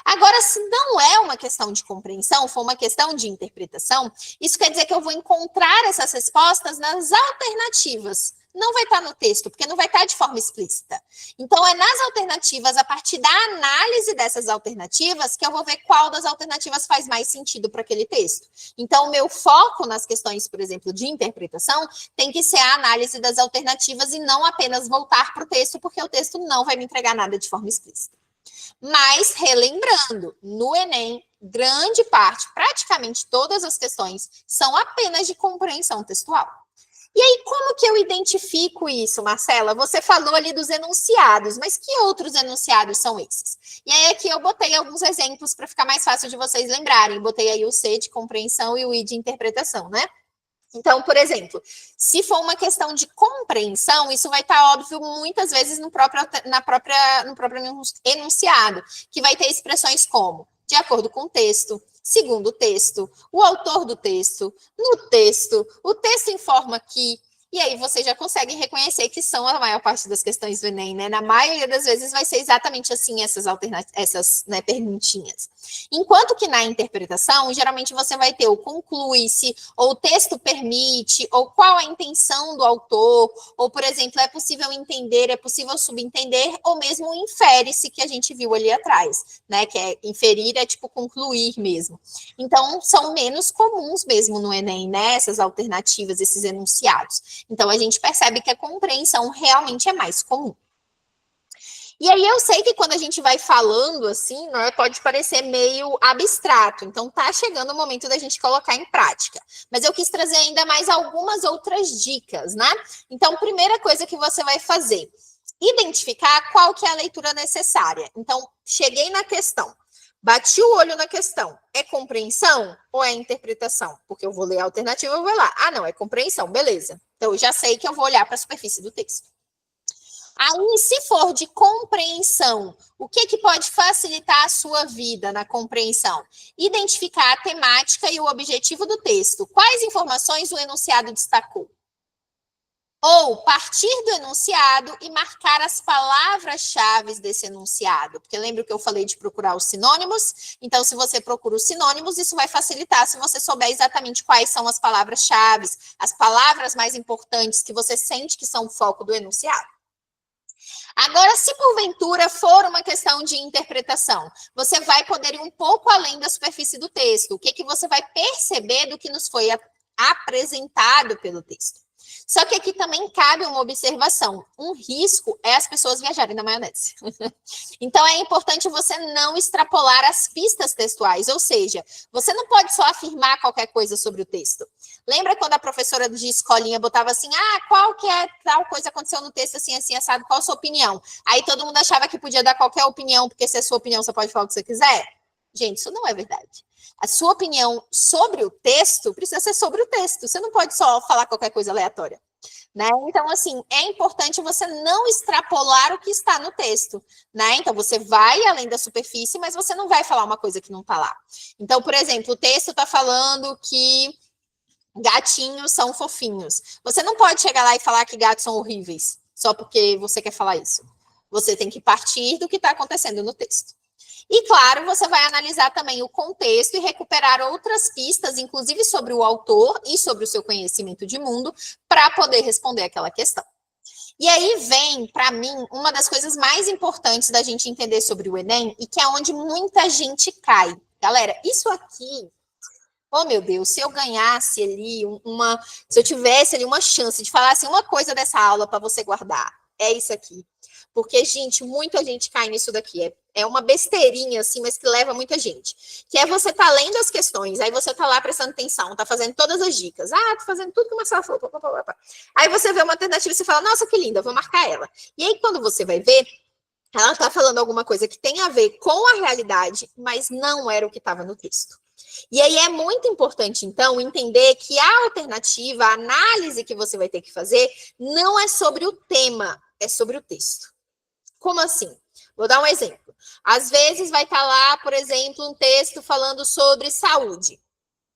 Agora, se não é uma questão de compreensão, for uma questão de interpretação, isso quer dizer que eu vou encontrar essas respostas nas alternativas. Não vai estar no texto, porque não vai estar de forma explícita. Então, é nas alternativas, a partir da análise dessas alternativas, que eu vou ver qual das alternativas faz mais sentido para aquele texto. Então, o meu foco nas questões, por exemplo, de interpretação, tem que ser a análise das alternativas e não apenas voltar para o texto, porque o texto não vai me entregar nada de forma explícita. Mas, relembrando, no Enem, grande parte, praticamente todas as questões, são apenas de compreensão textual. E aí, como que eu identifico isso, Marcela? Você falou ali dos enunciados, mas que outros enunciados são esses? E aí, aqui eu botei alguns exemplos para ficar mais fácil de vocês lembrarem. Botei aí o C de compreensão e o I de interpretação, né? Então, por exemplo, se for uma questão de compreensão, isso vai estar óbvio muitas vezes no próprio enunciado, que vai ter expressões como de acordo com o texto, segundo o texto, o autor do texto, no texto, o texto informa que. E aí você já consegue reconhecer que são a maior parte das questões do Enem, né? Na maioria das vezes vai ser exatamente assim essas né, perguntinhas. Enquanto que na interpretação, geralmente você vai ter o conclui-se, ou o texto permite, ou qual a intenção do autor, ou, por exemplo, é possível entender, é possível subentender, ou mesmo infere-se, que a gente viu ali atrás, né? Que é inferir, é tipo concluir mesmo. Então, são menos comuns mesmo no Enem, né? Essas alternativas, esses enunciados. Então, a gente percebe que a compreensão realmente é mais comum. E aí eu sei que quando a gente vai falando assim, né, pode parecer meio abstrato. Então tá chegando o momento da gente colocar em prática. Mas eu quis trazer ainda mais algumas outras dicas, né? Então, primeira coisa que você vai fazer, identificar qual que é a leitura necessária. Então, cheguei na questão, bati o olho na questão. É compreensão ou é interpretação? Porque eu vou ler a alternativa, eu vou lá. Ah, não, é compreensão, beleza. Então, eu já sei que eu vou olhar para a superfície do texto. Aí, se for de compreensão, o que pode facilitar a sua vida na compreensão? Identificar a temática e o objetivo do texto. Quais informações o enunciado destacou? Ou partir do enunciado e marcar as palavras-chave desse enunciado. Porque lembra que eu falei de procurar os sinônimos? Então, se você procura os sinônimos, isso vai facilitar se você souber exatamente quais são as palavras-chave, as palavras mais importantes que você sente que são o foco do enunciado. Agora, se porventura for uma questão de interpretação, você vai poder ir um pouco além da superfície do texto. O que você vai perceber do que nos foi apresentado pelo texto? Só que aqui também cabe uma observação. Um risco é as pessoas viajarem na maionese. Então, é importante você não extrapolar as pistas textuais, ou seja, você não pode só afirmar qualquer coisa sobre o texto. Lembra quando a professora de escolinha botava assim, qual que é tal coisa aconteceu no texto, assim, assim, assado, qual a sua opinião? Aí todo mundo achava que podia dar qualquer opinião, porque se é sua opinião, você pode falar o que você quiser? Gente, isso não é verdade. A sua opinião sobre o texto precisa ser sobre o texto. Você não pode só falar qualquer coisa aleatória. Né? Então, assim, é importante você não extrapolar o que está no texto. Né? Então, você vai além da superfície, mas você não vai falar uma coisa que não está lá. Então, por exemplo, o texto está falando que gatinhos são fofinhos. Você não pode chegar lá e falar que gatos são horríveis, só porque você quer falar isso. Você tem que partir do que está acontecendo no texto. E, claro, você vai analisar também o contexto e recuperar outras pistas, inclusive sobre o autor e sobre o seu conhecimento de mundo, para poder responder aquela questão. E aí vem, para mim, uma das coisas mais importantes da gente entender sobre o Enem, e que é onde muita gente cai. Galera, isso aqui, oh meu Deus, se eu ganhasse ali se eu tivesse ali uma chance de falar assim, uma coisa dessa aula para você guardar, é isso aqui. Porque, gente, muita gente cai nisso daqui. É uma besteirinha, assim, mas que leva muita gente. Que é você tá lendo as questões, aí você tá lá prestando atenção, tá fazendo todas as dicas. Tô fazendo tudo que o Marcelo falou. Pá, pá, pá, pá. Aí você vê uma alternativa e você fala, nossa, que linda, vou marcar ela. E aí, quando você vai ver, ela tá falando alguma coisa que tem a ver com a realidade, mas não era o que estava no texto. E aí é muito importante, então, entender que a alternativa, a análise que você vai ter que fazer, não é sobre o tema, é sobre o texto. Como assim? Vou dar um exemplo. Às vezes vai estar lá, por exemplo, um texto falando sobre saúde.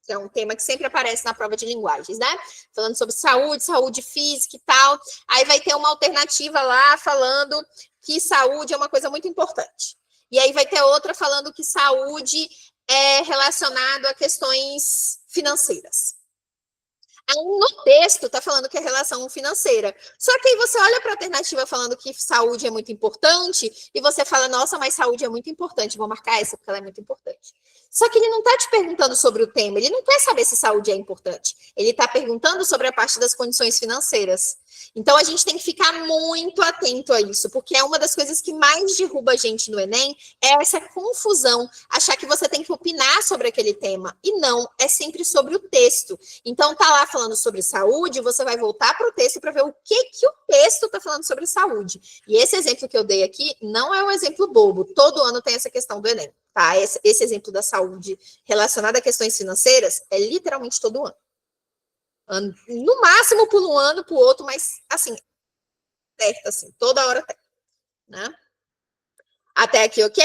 É um tema que sempre aparece na prova de linguagens, né? Falando sobre saúde, saúde física e tal. Aí vai ter uma alternativa lá falando que saúde é uma coisa muito importante. E aí vai ter outra falando que saúde é relacionado a questões financeiras. Aí no texto está falando que é relação financeira. Só que aí você olha para a alternativa falando que saúde é muito importante e você fala, nossa, mas saúde é muito importante, vou marcar essa porque ela é muito importante. Só que ele não está te perguntando sobre o tema, ele não quer saber se saúde é importante. Ele está perguntando sobre a parte das condições financeiras. Então, a gente tem que ficar muito atento a isso, porque é uma das coisas que mais derruba a gente no Enem, é essa confusão, achar que você tem que opinar sobre aquele tema. E não, é sempre sobre o texto. Então, tá lá falando sobre saúde, você vai voltar para o texto para ver o que o texto está falando sobre saúde. E esse exemplo que eu dei aqui não é um exemplo bobo. Todo ano tem essa questão do Enem, tá? Esse exemplo da saúde relacionada a questões financeiras é literalmente todo ano. No máximo por um ano, para o outro, mas assim, certo, assim, toda hora tem, né? Até aqui, ok?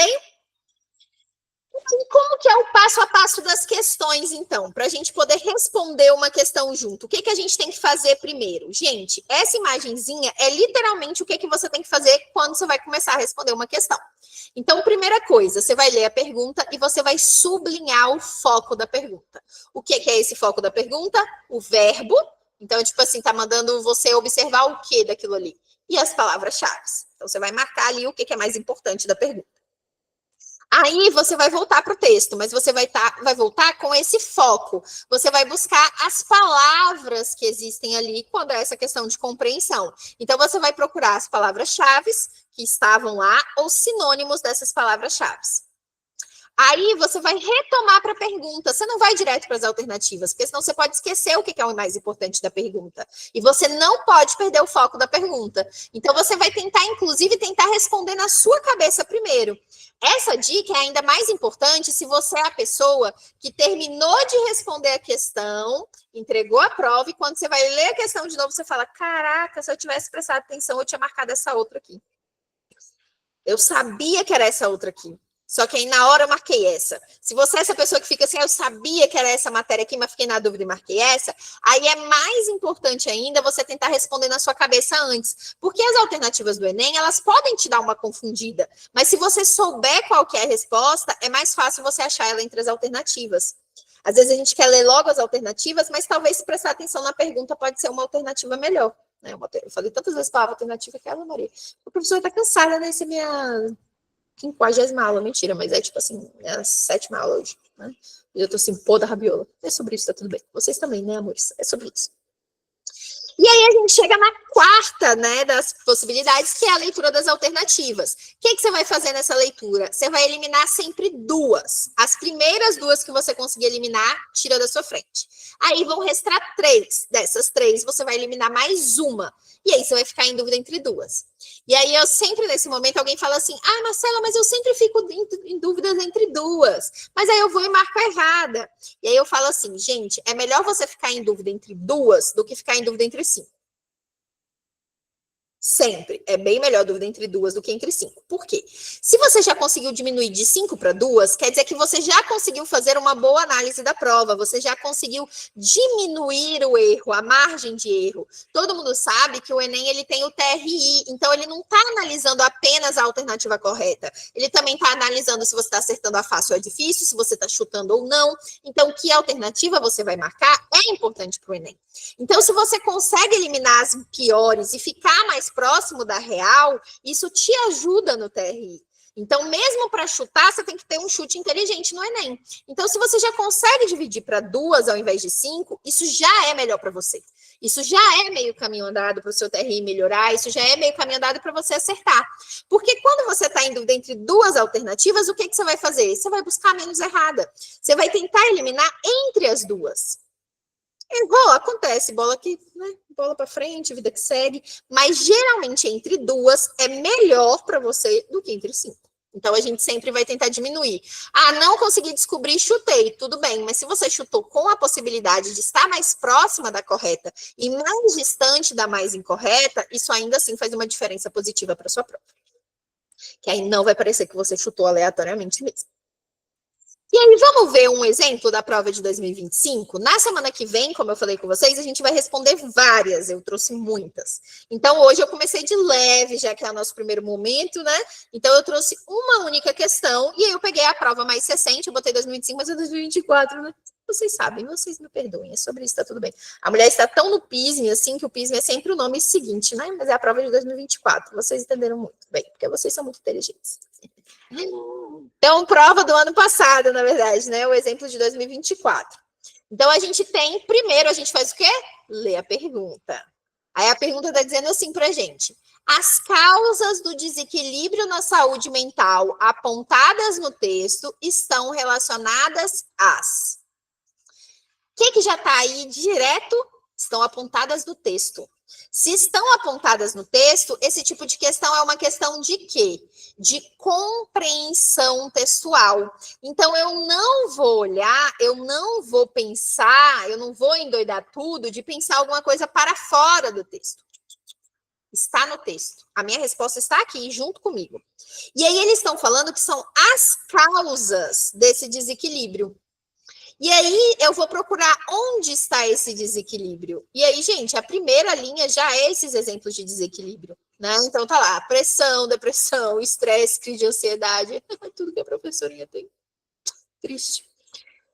E como que é o passo a passo das questões, então? Para a gente poder responder uma questão junto. O que a gente tem que fazer primeiro? Gente, essa imagenzinha é literalmente o que você tem que fazer quando você vai começar a responder uma questão. Então, primeira coisa, você vai ler a pergunta e você vai sublinhar o foco da pergunta. O que é esse foco da pergunta? O verbo. Então, tipo assim, tá mandando você observar o que daquilo ali. E as palavras-chave. Então, você vai marcar ali o que é mais importante da pergunta. Aí você vai voltar para o texto, mas você vai voltar com esse foco. Você vai buscar as palavras que existem ali quando é essa questão de compreensão. Então, você vai procurar as palavras-chave que estavam lá ou sinônimos dessas palavras-chave. Aí você vai retomar para a pergunta. Você não vai direto para as alternativas, porque senão você pode esquecer o que é o mais importante da pergunta. E você não pode perder o foco da pergunta. Então você vai tentar, inclusive, tentar responder na sua cabeça primeiro. Essa dica é ainda mais importante se você é a pessoa que terminou de responder a questão, entregou a prova, e quando você vai ler a questão de novo, você fala: caraca, se eu tivesse prestado atenção, eu tinha marcado essa outra aqui. Eu sabia que era essa outra aqui. Só que aí na hora eu marquei essa. Se você é essa pessoa que fica assim, eu sabia que era essa matéria aqui, mas fiquei na dúvida e marquei essa, aí é mais importante ainda você tentar responder na sua cabeça antes. Porque as alternativas do Enem, elas podem te dar uma confundida. Mas se você souber qual que é a resposta, é mais fácil você achar ela entre as alternativas. Às vezes a gente quer ler logo as alternativas, mas talvez se prestar atenção na pergunta pode ser uma alternativa melhor. Eu falei tantas vezes palavra alternativa que ela, Maria. A professora está cansada, né? Essa é minha 50ª aula, mentira, mas é tipo assim, é a 7ª aula hoje, né? E eu tô assim, pô da rabiola. É sobre isso, tá tudo bem. Vocês também, né, amores? É sobre isso. E aí a gente chega na quarta, né, das possibilidades, que é a leitura das alternativas. O que você vai fazer nessa leitura? Você vai eliminar sempre duas. As primeiras duas que você conseguir eliminar, tira da sua frente. Aí vão restar 3. Dessas 3, você vai eliminar mais uma. E aí você vai ficar em dúvida entre duas. E aí eu sempre, nesse momento, alguém fala assim: ah, Marcela, mas eu sempre fico em dúvidas entre duas. Mas aí eu vou e marco a errada. E aí eu falo assim: gente, é melhor você ficar em dúvida entre duas do que ficar em dúvida entre 5. Sempre. É bem melhor dúvida entre duas do que entre 5. Por quê? Se você já conseguiu diminuir de 5 para 2, quer dizer que você já conseguiu fazer uma boa análise da prova, você já conseguiu diminuir o erro, a margem de erro. Todo mundo sabe que o Enem ele tem o TRI, então ele não está analisando apenas a alternativa correta, ele também está analisando se você está acertando a fácil ou a difícil, se você está chutando ou não. Então, que alternativa você vai marcar é importante para o Enem. Então, se você consegue eliminar as piores e ficar mais próximo da real, isso te ajuda no TRI. Então, mesmo para chutar, você tem que ter um chute inteligente no Enem. Então, se você já consegue dividir para 2 ao invés de 5, isso já é melhor para você. Isso já é meio caminho andado para o seu TRI melhorar, isso já é meio caminho andado para você acertar. Porque quando você está em dúvida entre duas alternativas, o que você vai fazer? Você vai buscar a menos errada. Você vai tentar eliminar entre as duas. Errou, acontece, bola aqui, né? Bola para frente, vida que segue. Mas geralmente entre duas é melhor para você do que entre 5. Então a gente sempre vai tentar diminuir. Ah, não consegui descobrir, chutei, tudo bem. Mas se você chutou com a possibilidade de estar mais próxima da correta e mais distante da mais incorreta, isso ainda assim faz uma diferença positiva para sua prova. Que aí não vai parecer que você chutou aleatoriamente mesmo. E aí, vamos ver um exemplo da prova de 2025? Na semana que vem, como eu falei com vocês, a gente vai responder várias, eu trouxe muitas. Então, hoje eu comecei de leve, já que é o nosso primeiro momento, né? Então, eu trouxe uma única questão, e aí eu peguei a prova mais recente, eu botei 2025, mas é 2024, né? Vocês sabem, vocês me perdoem, é sobre isso, tá tudo bem. A mulher está tão no PISME, assim, que o PISME é sempre o nome seguinte, né? Mas é a prova de 2024, vocês entenderam muito bem, porque vocês são muito inteligentes. Então, prova do ano passado, na verdade, né? O exemplo de 2024. Então, a gente tem, primeiro, a gente faz o quê? Lê a pergunta. Aí a pergunta está dizendo assim para a gente: as causas do desequilíbrio na saúde mental apontadas no texto estão relacionadas às. O que já está aí direto? Estão apontadas no texto. Se estão apontadas no texto, esse tipo de questão é uma questão de quê? De compreensão textual. Então, eu não vou olhar, eu não vou pensar, eu não vou endoidar tudo de pensar alguma coisa para fora do texto. Está no texto. A minha resposta está aqui, junto comigo. E aí, eles estão falando que são as causas desse desequilíbrio. E aí, eu vou procurar onde está esse desequilíbrio. E aí, gente, a primeira linha já é esses exemplos de desequilíbrio, né? Então, tá lá, pressão, depressão, estresse, crise de ansiedade, tudo que a professorinha tem. Triste.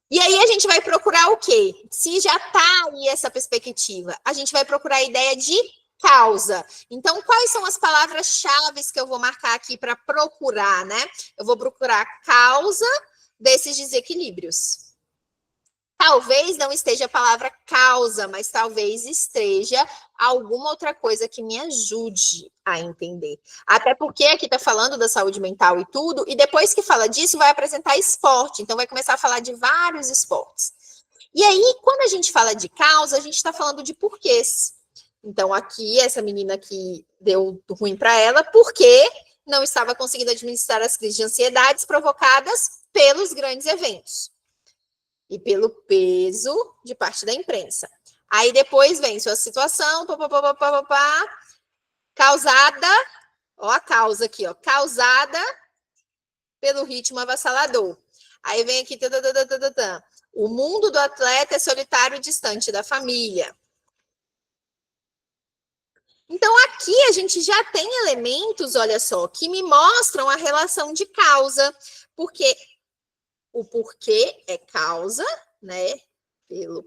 E aí, a gente vai procurar o quê? Se já tá aí essa perspectiva, a gente vai procurar a ideia de causa. Então, quais são as palavras-chave que eu vou marcar aqui para procurar, né? Eu vou procurar causa desses desequilíbrios. Talvez não esteja a palavra causa, mas talvez esteja alguma outra coisa que me ajude a entender. Até porque aqui está falando da saúde mental e tudo, e depois que fala disso, vai apresentar esporte. Então, vai começar a falar de vários esportes. E aí, quando a gente fala de causa, a gente está falando de porquês. Então, aqui, essa menina que deu ruim para ela, porque não estava conseguindo administrar as crises de ansiedades provocadas pelos grandes eventos e pelo peso de parte da imprensa. Aí depois vem sua situação, causada, ó a causa aqui, ó, causada pelo ritmo avassalador. Aí vem aqui, o mundo do atleta é solitário e distante da família. Então, aqui a gente já tem elementos, olha só, que me mostram a relação de causa, porque o porquê é causa, né? Pelo.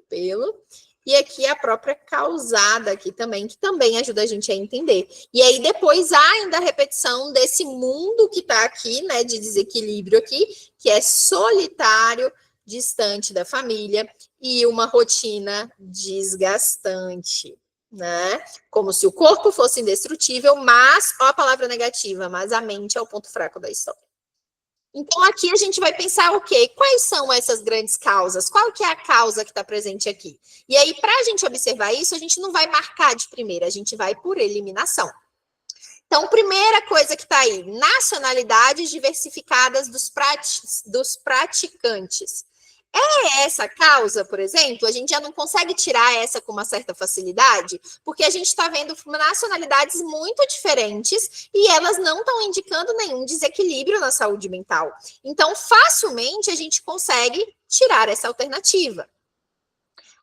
E aqui a própria causada aqui também, que também ajuda a gente a entender. E aí depois há ainda a repetição desse mundo que está aqui, né? De desequilíbrio aqui, que é solitário, distante da família e uma rotina desgastante, né? Como se o corpo fosse indestrutível, mas, ó a palavra negativa, mas a mente é o ponto fraco da história. Então, aqui a gente vai pensar o quê? Quais são essas grandes causas? Qual que é a causa que está presente aqui? E aí, para a gente observar isso, a gente não vai marcar de primeira, a gente vai por eliminação. Então, primeira coisa que está aí, nacionalidades diversificadas dos praticantes. É essa causa, por exemplo, a gente já não consegue tirar essa com uma certa facilidade, porque a gente está vendo nacionalidades muito diferentes e elas não estão indicando nenhum desequilíbrio na saúde mental. Então, facilmente a gente consegue tirar essa alternativa.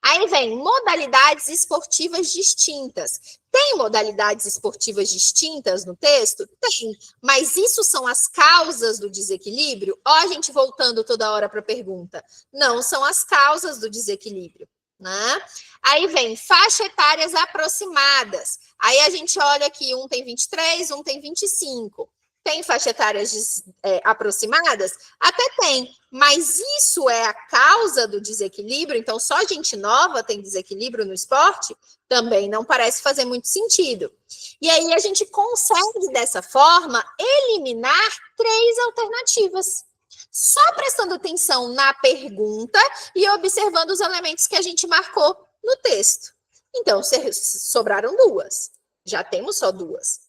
Aí vem modalidades esportivas distintas. Tem modalidades esportivas distintas no texto? Tem. Mas isso são as causas do desequilíbrio? Ó, a gente voltando toda hora para a pergunta. Não são as causas do desequilíbrio, né? Aí vem faixa etárias aproximadas. Aí a gente olha aqui, um tem 23, um tem 25. Tem faixa etárias aproximadas? Até tem, mas isso é a causa do desequilíbrio? Então, só gente nova tem desequilíbrio no esporte? Também não parece fazer muito sentido. E aí a gente consegue, dessa forma, eliminar 3 alternativas. Só prestando atenção na pergunta e observando os elementos que a gente marcou no texto. Então, sobraram 2. Já temos só 2.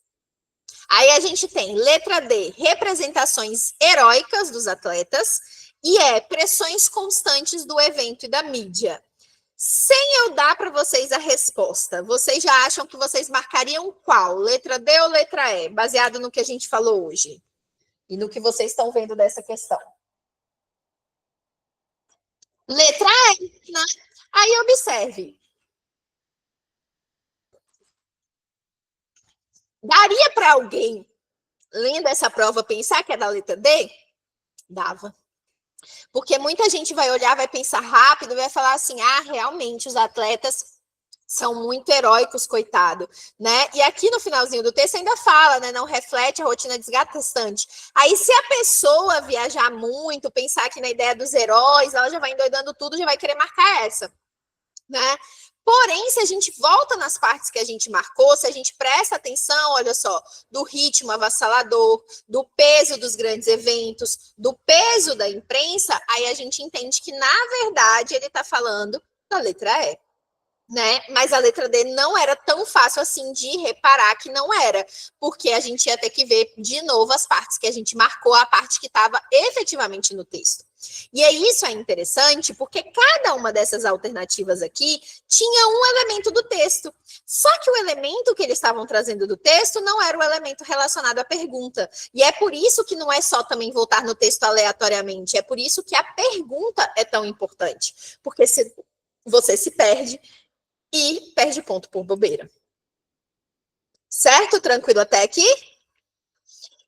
Aí a gente tem letra D, representações heróicas dos atletas, e pressões constantes do evento e da mídia. Sem eu dar para vocês a resposta, vocês já acham que vocês marcariam qual? Letra D ou letra E? Baseado no que a gente falou hoje e no que vocês estão vendo dessa questão. Letra E, né? Aí observe. Daria para alguém, lendo essa prova, pensar que é da letra D? Dava. Porque muita gente vai olhar, vai pensar rápido, vai falar assim, realmente os atletas são muito heróicos, coitado, né? E aqui no finalzinho do texto ainda fala, né? Não reflete a rotina desgastante. Aí se a pessoa viajar muito, pensar aqui na ideia dos heróis, ela já vai endoidando tudo, já vai querer marcar essa, né? Porém, se a gente volta nas partes que a gente marcou, se a gente presta atenção, olha só, do ritmo avassalador, do peso dos grandes eventos, do peso da imprensa, aí a gente entende que, na verdade, ele está falando da letra E, né? Mas a letra D não era tão fácil assim de reparar que não era, porque a gente ia ter que ver de novo as partes que a gente marcou, a parte que estava efetivamente no texto. E isso é interessante porque cada uma dessas alternativas aqui tinha um elemento do texto. Só que o elemento que eles estavam trazendo do texto não era o elemento relacionado à pergunta. E é por isso que não é só também voltar no texto aleatoriamente, é por isso que a pergunta é tão importante. Porque se você se perde e perde ponto por bobeira. Certo? Tranquilo até aqui?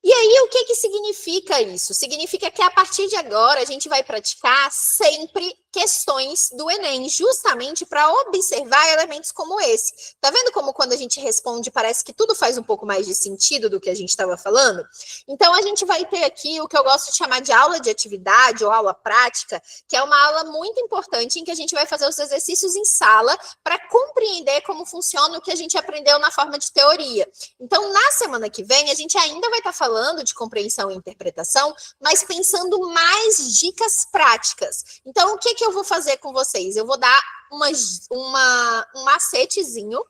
E aí, o que significa isso? Significa que a partir de agora a gente vai praticar sempre questões do Enem, justamente para observar elementos como esse. Tá vendo como quando a gente responde parece que tudo faz um pouco mais de sentido do que a gente estava falando? Então a gente vai ter aqui o que eu gosto de chamar de aula de atividade ou aula prática, que é uma aula muito importante em que a gente vai fazer os exercícios em sala para compreender como funciona o que a gente aprendeu na forma de teoria. Então, na semana que vem, a gente ainda vai estar falando de compreensão e interpretação, mas pensando mais dicas práticas. Então, o que eu vou fazer com vocês? Eu vou dar um macetezinho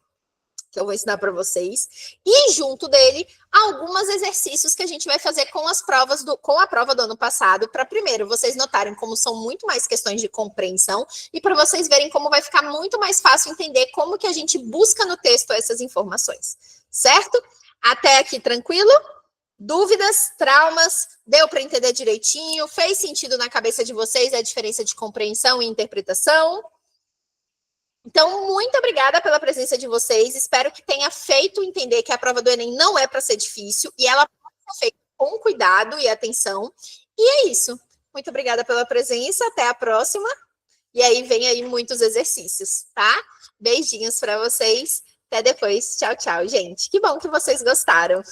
que eu vou ensinar para vocês, e junto dele, alguns exercícios que a gente vai fazer com as provas com a prova do ano passado, para primeiro vocês notarem como são muito mais questões de compreensão, e para vocês verem como vai ficar muito mais fácil entender como que a gente busca no texto essas informações, certo? Até aqui tranquilo? Dúvidas, traumas, deu para entender direitinho? Fez sentido na cabeça de vocês a diferença de compreensão e interpretação? Então, muito obrigada pela presença de vocês. Espero que tenha feito entender que a prova do Enem não é para ser difícil e ela pode ser feita com cuidado e atenção. E é isso. Muito obrigada pela presença. Até a próxima. E aí vem aí muitos exercícios, tá? Beijinhos para vocês. Até depois. Tchau, tchau, gente. Que bom que vocês gostaram.